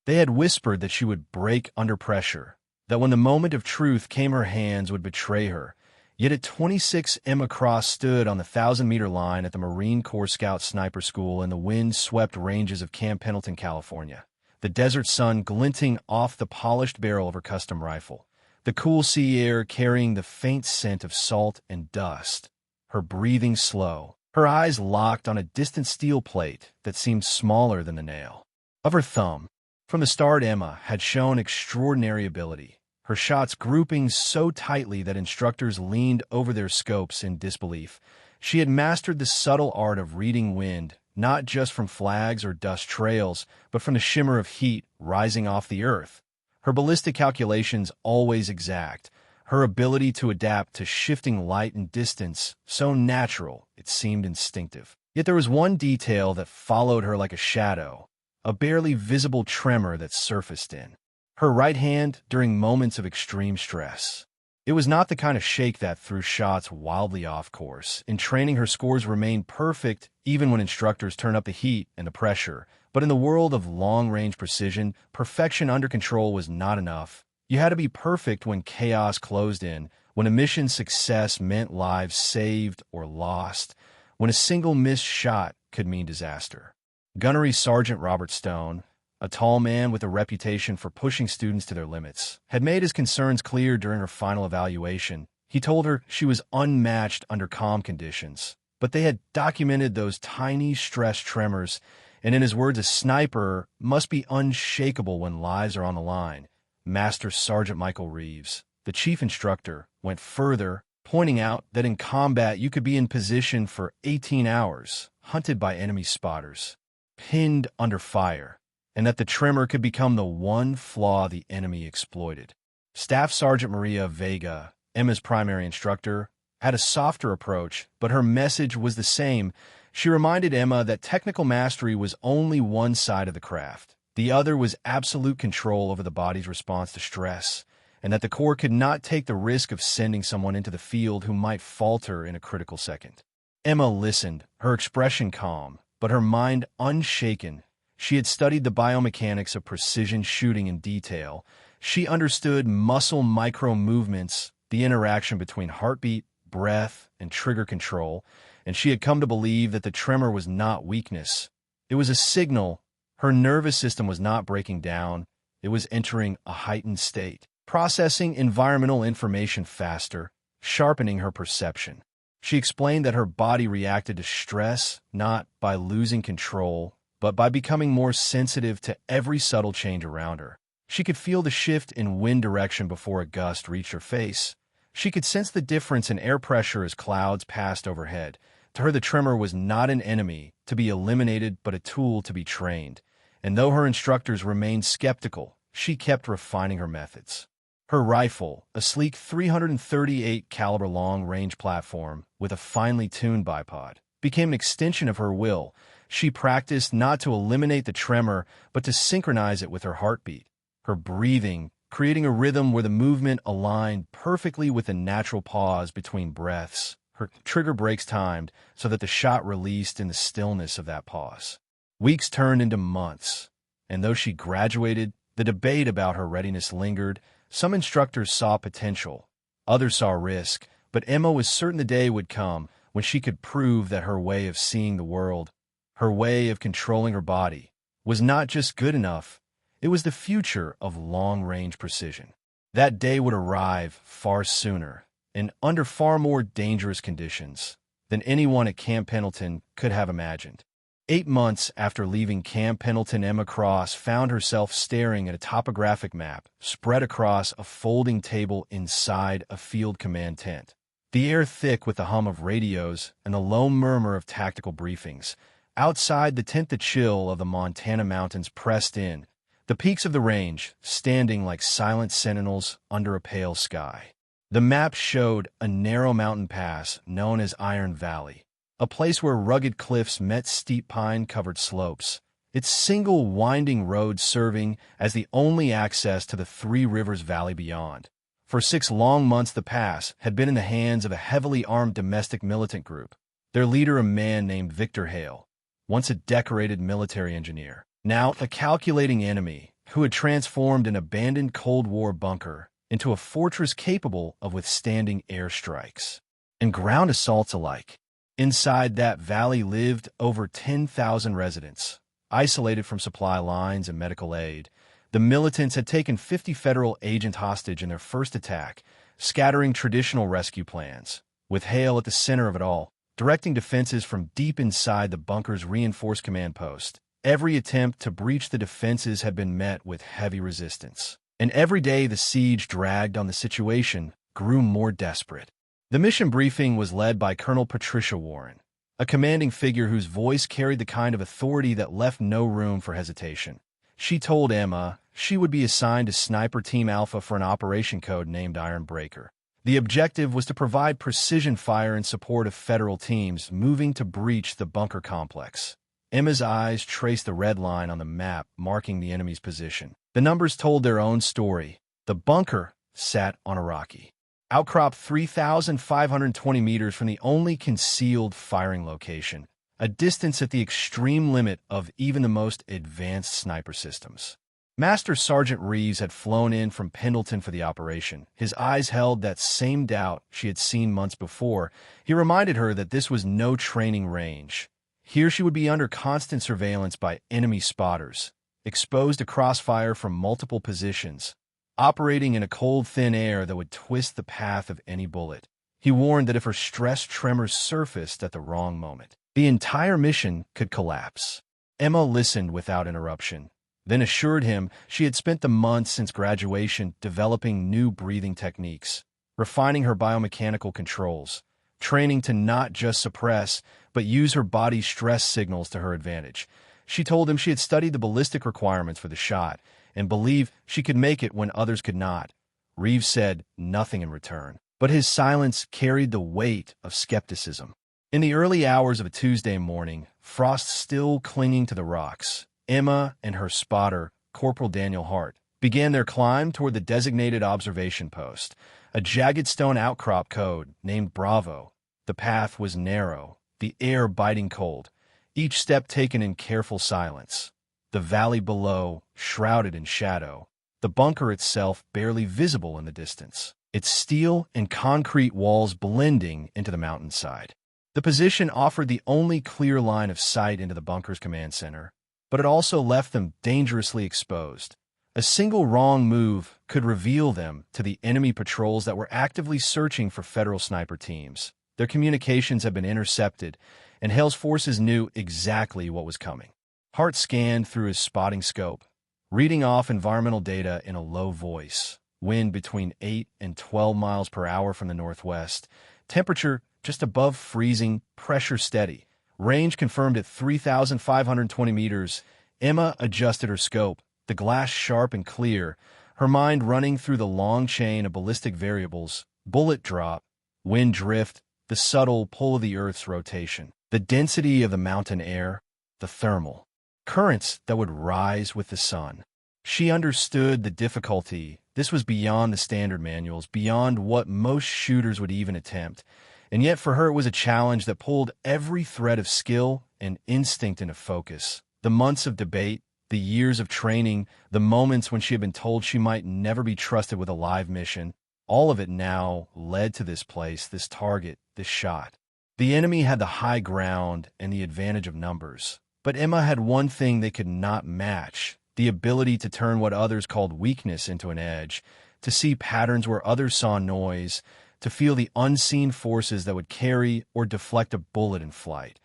They had whispered that she would break under pressure, that when the moment of truth came her hands would betray her. Yet at 26, Emma Cross stood on the 1,000-meter line at the Marine Corps Scout Sniper School in the wind-swept ranges of Camp Pendleton, California, the desert sun glinting off the polished barrel of her custom rifle, the cool sea air carrying the faint scent of salt and dust, her breathing slow, her eyes locked on a distant steel plate that seemed smaller than the nail of her thumb. From the start, Emma had shown extraordinary ability, her shots grouping so tightly that instructors leaned over their scopes in disbelief. She had mastered the subtle art of reading wind, not just from flags or dust trails, but from the shimmer of heat rising off the earth. Her ballistic calculations always exact, her ability to adapt to shifting light and distance so natural it seemed instinctive. Yet there was one detail that followed her like a shadow, a barely visible tremor that surfaced in her right hand during moments of extreme stress. It was not the kind of shake that threw shots wildly off course. In training, her scores remained perfect even when instructors turned up the heat and the pressure. But in the world of long-range precision, perfection under control was not enough. You had to be perfect when chaos closed in, when a mission's success meant lives saved or lost, when a single missed shot could mean disaster. Gunnery Sergeant Robert Stone, a tall man with a reputation for pushing students to their limits, had made his concerns clear during her final evaluation. He told her she was unmatched under calm conditions, but they had documented those tiny stress tremors, and in his words, a sniper must be unshakable when lives are on the line. Master Sergeant Michael Reeves, the chief instructor, went further, pointing out that in combat you could be in position for 18 hours, hunted by enemy spotters, pinned under fire, and that the tremor could become the one flaw the enemy exploited. Staff Sergeant Maria Vega, Emma's primary instructor, had a softer approach, but her message was the same. She reminded Emma that technical mastery was only one side of the craft. The other was absolute control over the body's response to stress, and that the Corps could not take the risk of sending someone into the field who might falter in a critical second. Emma listened, her expression calm, but her mind unshaken. She had studied the biomechanics of precision shooting in detail. She understood muscle micro-movements, the interaction between heartbeat, breath, and trigger control, and she had come to believe that the tremor was not weakness. It was a signal. Her nervous system was not breaking down. It was entering a heightened state, processing environmental information faster, sharpening her perception. She explained that her body reacted to stress not by losing control, but by becoming more sensitive to every subtle change around her. She could feel the shift in wind direction before a gust reached her face. She could sense the difference in air pressure as clouds passed overhead. To her, the tremor was not an enemy to be eliminated, but a tool to be trained. And though her instructors remained skeptical, she kept refining her methods. Her rifle, a sleek 338 caliber long-range platform with a finely tuned bipod, became an extension of her will. She practiced not to eliminate the tremor, but to synchronize it with her heartbeat, her breathing, creating a rhythm where the movement aligned perfectly with the natural pause between breaths. Her trigger breaks timed so that the shot released in the stillness of that pause. Weeks turned into months, and though she graduated, the debate about her readiness lingered. Some instructors saw potential, others saw risk, but Emma was certain the day would come when she could prove that her way of seeing the world, her way of controlling her body, was not just good enough, it was the future of long-range precision. That day would arrive far sooner, and under far more dangerous conditions than anyone at Camp Pendleton could have imagined. 8 months after leaving Camp Pendleton, Emma Cross found herself staring at a topographic map spread across a folding table inside a field command tent. The air thick with the hum of radios and the low murmur of tactical briefings. Outside the tent, the chill of the Montana mountains pressed in, the peaks of the range standing like silent sentinels under a pale sky. The map showed a narrow mountain pass known as Iron Valley, a place where rugged cliffs met steep pine-covered slopes, its single winding road serving as the only access to the Three Rivers Valley beyond. For 6 long months, the pass had been in the hands of a heavily armed domestic militant group, their leader a man named Victor Hale, once a decorated military engineer, now a calculating enemy who had transformed an abandoned Cold War bunker into a fortress capable of withstanding airstrikes and ground assaults alike. Inside that valley lived over 10,000 residents, isolated from supply lines and medical aid. The militants had taken 50 federal agents hostage in their first attack, scattering traditional rescue plans, with Hale at the center of it all, directing defenses from deep inside the bunker's reinforced command post. Every attempt to breach the defenses had been met with heavy resistance, and every day the siege dragged on, the situation grew more desperate. The mission briefing was led by Colonel Patricia Warren, a commanding figure whose voice carried the kind of authority that left no room for hesitation. She told Emma she would be assigned to Sniper Team Alpha for an operation code named Iron Breaker. The objective was to provide precision fire in support of federal teams moving to breach the bunker complex. Emma's eyes traced the red line on the map marking the enemy's position. The numbers told their own story. The bunker sat on a rocky outcrop 3,520 meters from the only concealed firing location, a distance at the extreme limit of even the most advanced sniper systems. Master Sergeant Reeves had flown in from Pendleton for the operation. His eyes held that same doubt she had seen months before. He reminded her that this was no training range. Here she would be under constant surveillance by enemy spotters, exposed to crossfire from multiple positions, operating in a cold, thin air that would twist the path of any bullet. He warned that if her stress tremors surfaced at the wrong moment, the entire mission could collapse. Emma listened without interruption, then assured him she had spent the months since graduation developing new breathing techniques, refining her biomechanical controls, training to not just suppress, but use her body's stress signals to her advantage. She told him she had studied the ballistic requirements for the shot and believed she could make it when others could not. Reeves said nothing in return, but his silence carried the weight of skepticism. In the early hours of a Tuesday morning, frost still clinging to the rocks, Emma and her spotter, Corporal Daniel Hart, began their climb toward the designated observation post, a jagged stone outcrop code named Bravo. The path was narrow, the air biting cold, each step taken in careful silence. The valley below, shrouded in shadow, the bunker itself barely visible in the distance, its steel and concrete walls blending into the mountainside. The position offered the only clear line of sight into the bunker's command center, but it also left them dangerously exposed. A single wrong move could reveal them to the enemy patrols that were actively searching for federal sniper teams. Their communications had been intercepted, and Hale's forces knew exactly what was coming. Hart scanned through his spotting scope, reading off environmental data in a low voice. Wind between 8 and 12 miles per hour from the northwest. Temperature just above freezing, pressure steady. Range confirmed at 3,520 meters. Emma adjusted her scope, the glass sharp and clear, her mind running through the long chain of ballistic variables: bullet drop, wind drift, the subtle pull of the Earth's rotation, the density of the mountain air, the thermal currents that would rise with the sun. She understood the difficulty. This was beyond the standard manuals, beyond what most shooters would even attempt. And yet for her it was a challenge that pulled every thread of skill and instinct into focus. The months of debate, the years of training, the moments when she had been told she might never be trusted with a live mission, all of it now led to this place, this target, this shot. The enemy had the high ground and the advantage of numbers. But Emma had one thing they could not match: the ability to turn what others called weakness into an edge, to see patterns where others saw noise, to feel the unseen forces that would carry or deflect a bullet in flight.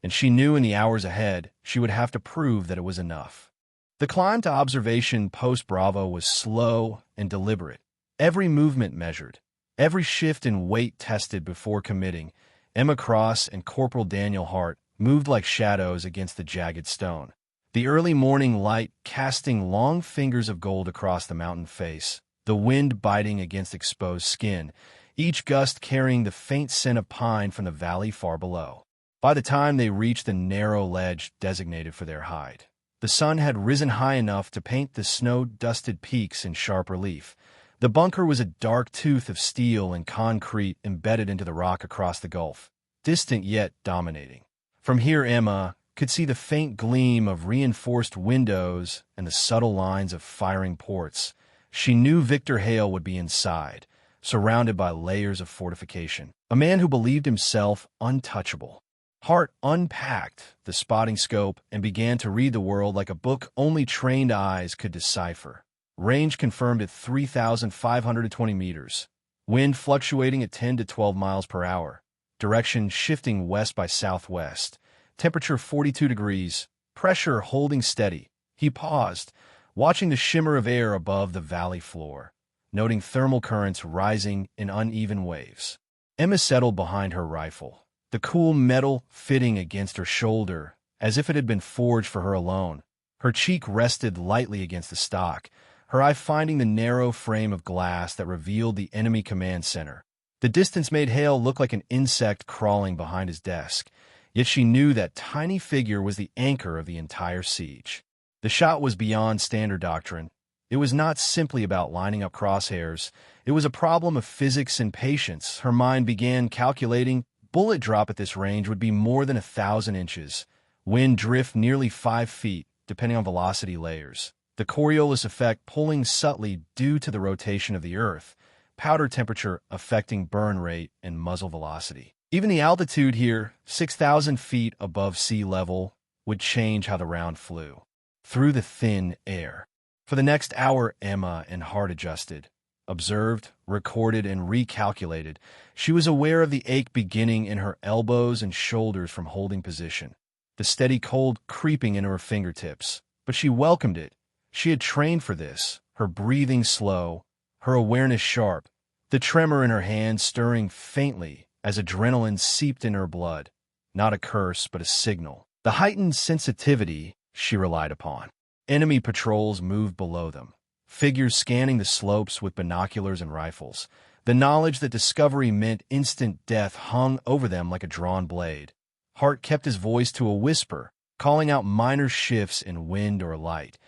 And she knew in the hours ahead she would have to prove that it was enough. The climb to observation post Bravo was slow and deliberate, every movement measured, every shift in weight tested before committing. Emma Cross and Corporal Daniel Hart moved like shadows against the jagged stone, the early morning light casting long fingers of gold across the mountain face, the wind biting against exposed skin, each gust carrying the faint scent of pine from the valley far below. By the time they reached the narrow ledge designated for their height, the sun had risen high enough to paint the snow-dusted peaks in sharp relief. The bunker was a dark tooth of steel and concrete embedded into the rock across the gulf, distant yet dominating. From here, Emma could see the faint gleam of reinforced windows and the subtle lines of firing ports. She knew Victor Hale would be inside, surrounded by layers of fortification. A man who believed himself untouchable. Hart unpacked the spotting scope and began to read the world like a book only trained eyes could decipher. Range confirmed at 3,520 meters. Wind fluctuating at 10 to 12 miles per hour. Direction shifting west by southwest. Temperature 42 degrees. Pressure holding steady. He paused, watching the shimmer of air above the valley floor, noting thermal currents rising in uneven waves. Emma settled behind her rifle, the cool metal fitting against her shoulder, as if it had been forged for her alone. Her cheek rested lightly against the stock, her eye finding the narrow frame of glass that revealed the enemy command center. The distance made Hale look like an insect crawling behind his desk, yet she knew that tiny figure was the anchor of the entire siege. The shot was beyond standard doctrine. It was not simply about lining up crosshairs. It was a problem of physics and patience. Her mind began calculating. Bullet drop at this range would be more than 1,000 inches. Wind drift nearly 5 feet, depending on velocity layers. The Coriolis effect pulling subtly due to the rotation of the Earth. Powder temperature affecting burn rate and muzzle velocity. Even the altitude here, 6,000 feet above sea level, would change how the round flew. Through the thin air. For the next hour, Emma and Hart adjusted, observed, recorded, and recalculated. She was aware of the ache beginning in her elbows and shoulders from holding position, the steady cold creeping into her fingertips. But she welcomed it. She had trained for this, her breathing slow, her awareness sharp, the tremor in her hand stirring faintly as adrenaline seeped in her blood. Not a curse, but a signal. The heightened sensitivity she relied upon. Enemy patrols moved below them, figures scanning the slopes with binoculars and rifles. The knowledge that discovery meant instant death hung over them like a drawn blade. Hart kept his voice to a whisper, calling out minor shifts in wind or light.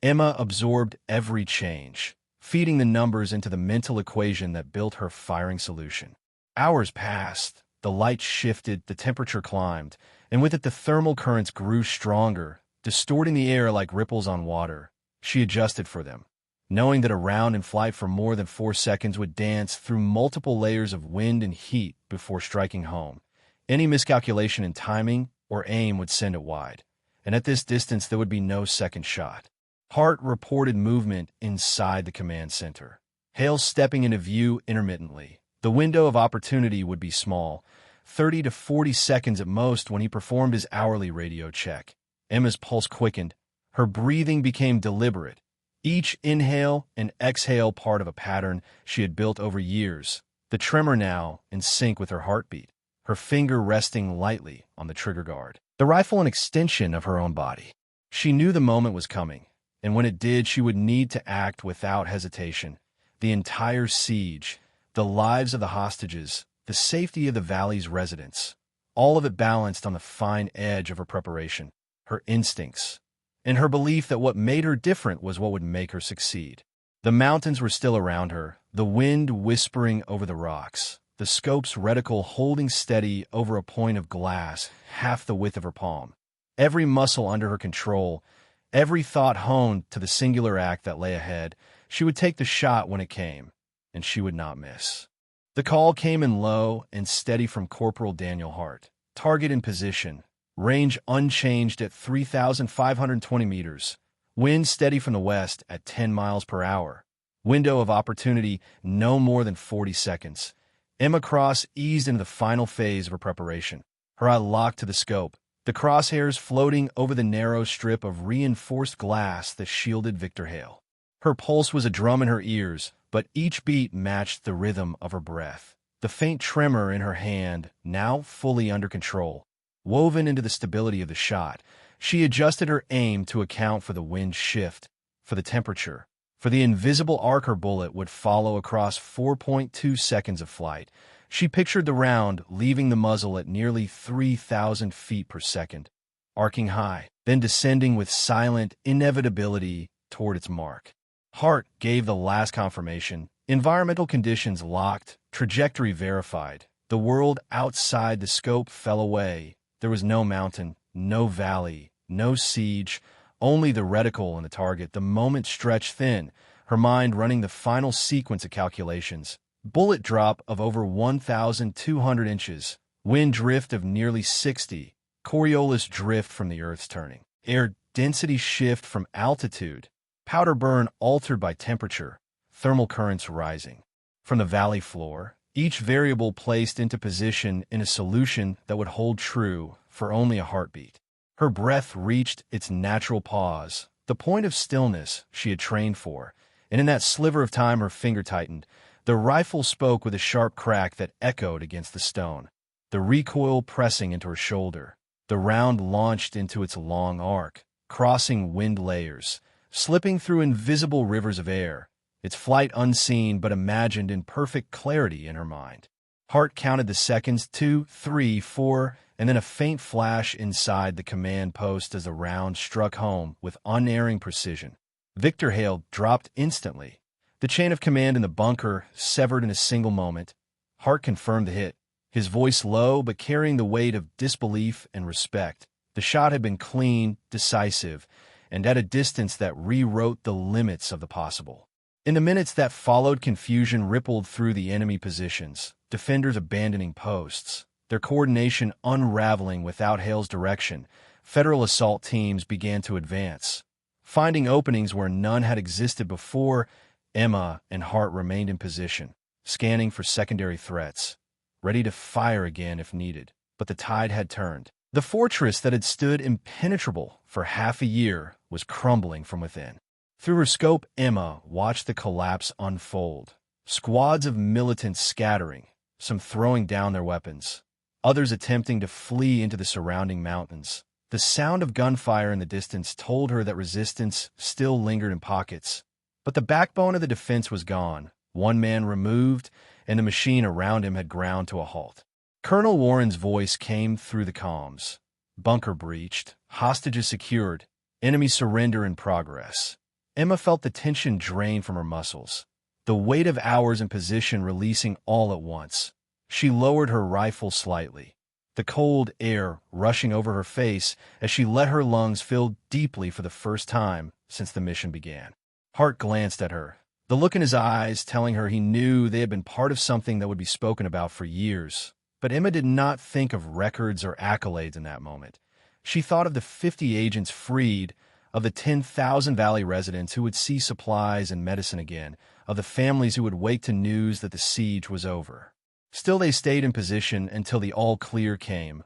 Emma absorbed every change, feeding the numbers into the mental equation that built her firing solution. Hours passed, the light shifted, the temperature climbed, and with it the thermal currents grew stronger, distorting the air like ripples on water. She adjusted for them, knowing that a round in flight for more than 4 seconds would dance through multiple layers of wind and heat before striking home. Any miscalculation in timing or aim would send it wide, and at this distance there would be no second shot. Hart reported movement inside the command center. Hale stepping into view intermittently. The window of opportunity would be small, 30 to 40 seconds at most when he performed his hourly radio check. Emma's pulse quickened. Her breathing became deliberate, each inhale and exhale part of a pattern she had built over years, the tremor now in sync with her heartbeat, her finger resting lightly on the trigger guard. The rifle an extension of her own body. She knew the moment was coming, and when it did, she would need to act without hesitation. The entire siege, the lives of the hostages, the safety of the valley's residents, all of it balanced on the fine edge of her preparation, her instincts, and her belief that what made her different was what would make her succeed. The mountains were still around her, the wind whispering over the rocks, the scope's reticle holding steady over a point of glass half the width of her palm. Every muscle under her control, every thought honed to the singular act that lay ahead. She would take the shot when it came, and she would not miss. The call came in low and steady from Corporal Daniel Hart. Target in position. Range unchanged at 3,520 meters. Wind steady from the west at 10 miles per hour. Window of opportunity no more than 40 seconds. Emma Cross eased into the final phase of her preparation. Her eye locked to the scope, the crosshairs floating over the narrow strip of reinforced glass that shielded Victor Hale. Her pulse was a drum in her ears, but each beat matched the rhythm of her breath. The faint tremor in her hand, now fully under control, woven into the stability of the shot. She adjusted her aim to account for the wind shift, for the temperature, for the invisible arc her bullet would follow across 4.2 seconds of flight. She pictured the round leaving the muzzle at nearly 3,000 feet per second, arcing high, then descending with silent inevitability toward its mark. Hart gave the last confirmation. Environmental conditions locked, trajectory verified. The world outside the scope fell away. There was no mountain, No valley, no siege, only the reticle and the target. The moment stretched thin, her mind running the final sequence of calculations. Bullet drop of over 1,200 inches, wind drift of nearly 60, Coriolis drift from the Earth's turning, air density shift from altitude, powder burn altered by temperature, thermal currents rising. From the valley floor, each variable placed into position in a solution that would hold true for only a heartbeat. Her breath reached its natural pause, the point of stillness she had trained for, and in that sliver of time her finger tightened. The rifle spoke with a sharp crack that echoed against the stone, the recoil pressing into her shoulder. The round launched into its long arc, crossing wind layers, slipping through invisible rivers of air, its flight unseen but imagined in perfect clarity in her mind. Hart counted the seconds, 2, 3, 4, and then a faint flash inside the command post as the round struck home with unerring precision. Victor Hale dropped instantly. The chain of command in the bunker severed in a single moment. Hart confirmed the hit, his voice low but carrying the weight of disbelief and respect. The shot had been clean, decisive, and at a distance that rewrote the limits of the possible. In the minutes that followed, confusion rippled through the enemy positions, defenders abandoning posts, their coordination unraveling without Hale's direction. Federal assault teams began to advance, finding openings where none had existed before. Emma and Hart remained in position, scanning for secondary threats, ready to fire again if needed. But the tide had turned. The fortress that had stood impenetrable for half a year was crumbling from within. Through her scope, Emma watched the collapse unfold. Squads of militants scattering, some throwing down their weapons, others attempting to flee into the surrounding mountains. The sound of gunfire in the distance told her that resistance still lingered in pockets. But the backbone of the defense was gone, one man removed, and the machine around him had ground to a halt. Colonel Warren's voice came through the comms. Bunker breached, hostages secured, enemy surrender in progress. Emma felt the tension drain from her muscles, the weight of hours in position releasing all at once. She lowered her rifle slightly, the cold air rushing over her face as she let her lungs fill deeply for the first time since the mission began. Hart glanced at her, the look in his eyes telling her he knew they had been part of something that would be spoken about for years. But Emma did not think of records or accolades in that moment. She thought of the 50 agents freed, of the 10,000 Valley residents who would see supplies and medicine again, of the families who would wake to news that the siege was over. Still, they stayed in position until the all-clear came,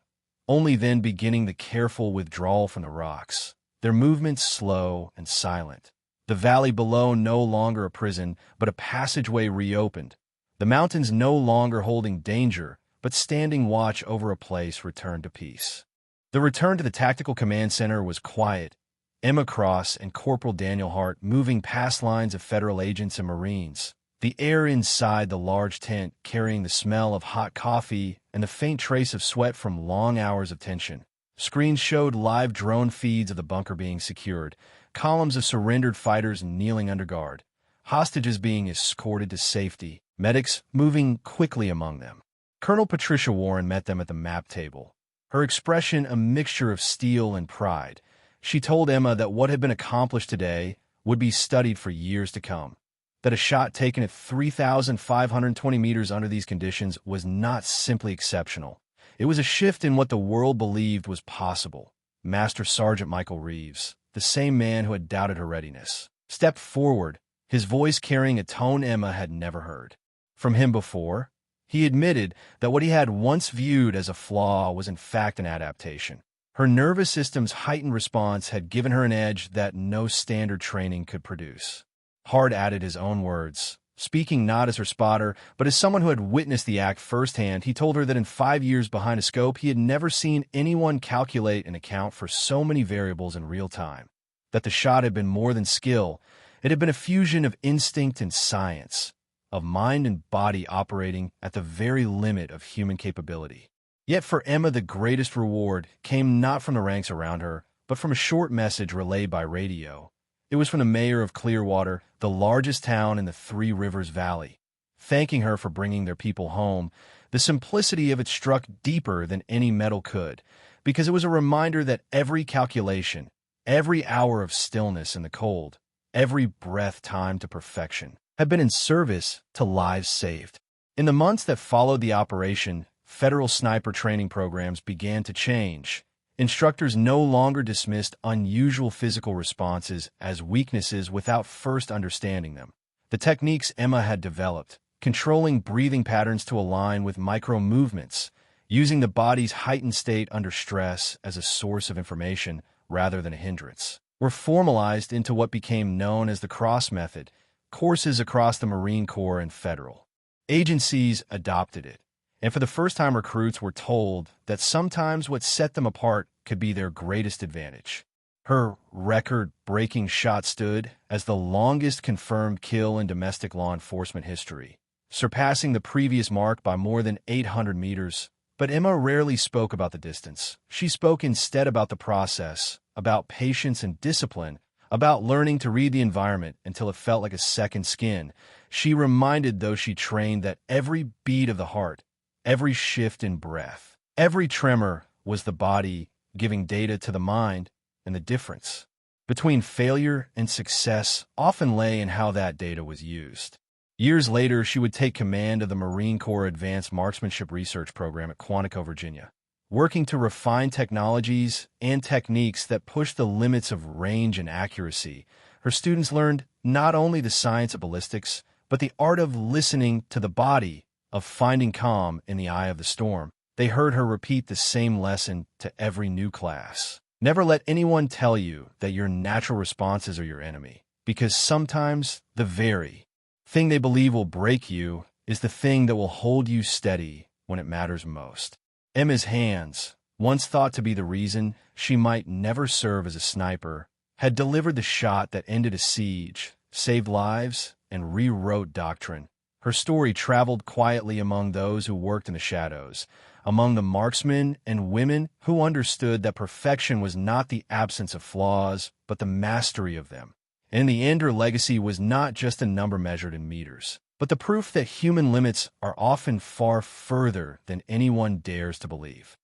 only then beginning the careful withdrawal from the rocks, their movements slow and silent. The valley below no longer a prison, but a passageway reopened. The mountains no longer holding danger, but standing watch over a place returned to peace. The return to the Tactical Command Center was quiet. Emma Cross and Corporal Daniel Hart moving past lines of federal agents and Marines. The air inside the large tent carrying the smell of hot coffee and the faint trace of sweat from long hours of tension. Screens showed live drone feeds of the bunker being secured, columns of surrendered fighters kneeling under guard, hostages being escorted to safety, medics moving quickly among them. Colonel Patricia Warren met them at the map table, her expression a mixture of steel and pride. She told Emma that what had been accomplished today would be studied for years to come, that a shot taken at 3,520 meters under these conditions was not simply exceptional. It was a shift in what the world believed was possible. Master Sergeant Michael Reeves, the same man who had doubted her readiness, stepped forward, his voice carrying a tone Emma had never heard from him before. He admitted that what he had once viewed as a flaw was in fact an adaptation. Her nervous system's heightened response had given her an edge that no standard training could produce. Hart added his own words. Speaking not as her spotter, but as someone who had witnessed the act firsthand, he told her that in 5 years behind a scope, he had never seen anyone calculate and account for so many variables in real time. That the shot had been more than skill. It had been a fusion of instinct and science, of mind and body operating at the very limit of human capability. Yet for Emma, the greatest reward came not from the ranks around her, but from a short message relayed by radio. It was from the mayor of Clearwater, the largest town in the Three Rivers Valley, thanking her for bringing their people home. The simplicity of it struck deeper than any medal could. because it was a reminder that every calculation, every hour of stillness in the cold, every breath timed to perfection, had been in service to lives saved. In the months that followed the operation, federal sniper training programs began to change. Instructors no longer dismissed unusual physical responses as weaknesses without first understanding them. The techniques Emma had developed, controlling breathing patterns to align with micro-movements, using the body's heightened state under stress as a source of information rather than a hindrance, were formalized into what became known as the CROSS method. Courses across the Marine Corps and federal agencies adopted it, and for the first time recruits were told that sometimes what set them apart could be their greatest advantage. Her record-breaking shot stood as the longest confirmed kill in domestic law enforcement history, surpassing the previous mark by more than 800 meters. But Emma rarely spoke about the distance. She spoke instead about the process, about patience and discipline, about learning to read the environment until it felt like a second skin. She reminded those she trained that every beat of the heart, every shift in breath, every tremor was the body giving data to the mind, and the difference between failure and success often lay in how that data was used. Years later, she would take command of the Marine Corps Advanced Marksmanship Research Program at Quantico, Virginia, working to refine technologies and techniques that push the limits of range and accuracy. Her students learned not only the science of ballistics, but the art of listening to the body, of finding calm in the eye of the storm. They heard her repeat the same lesson to every new class. Never let anyone tell you that your natural responses are your enemy, because sometimes the very thing they believe will break you is the thing that will hold you steady when it matters most. Emma's hands, once thought to be the reason she might never serve as a sniper, had delivered the shot that ended a siege, saved lives, and rewrote doctrine. Her story traveled quietly among those who worked in the shadows, among the marksmen and women who understood that perfection was not the absence of flaws, but the mastery of them. In the end, her legacy was not just a number measured in meters, but the proof that human limits are often far further than anyone dares to believe.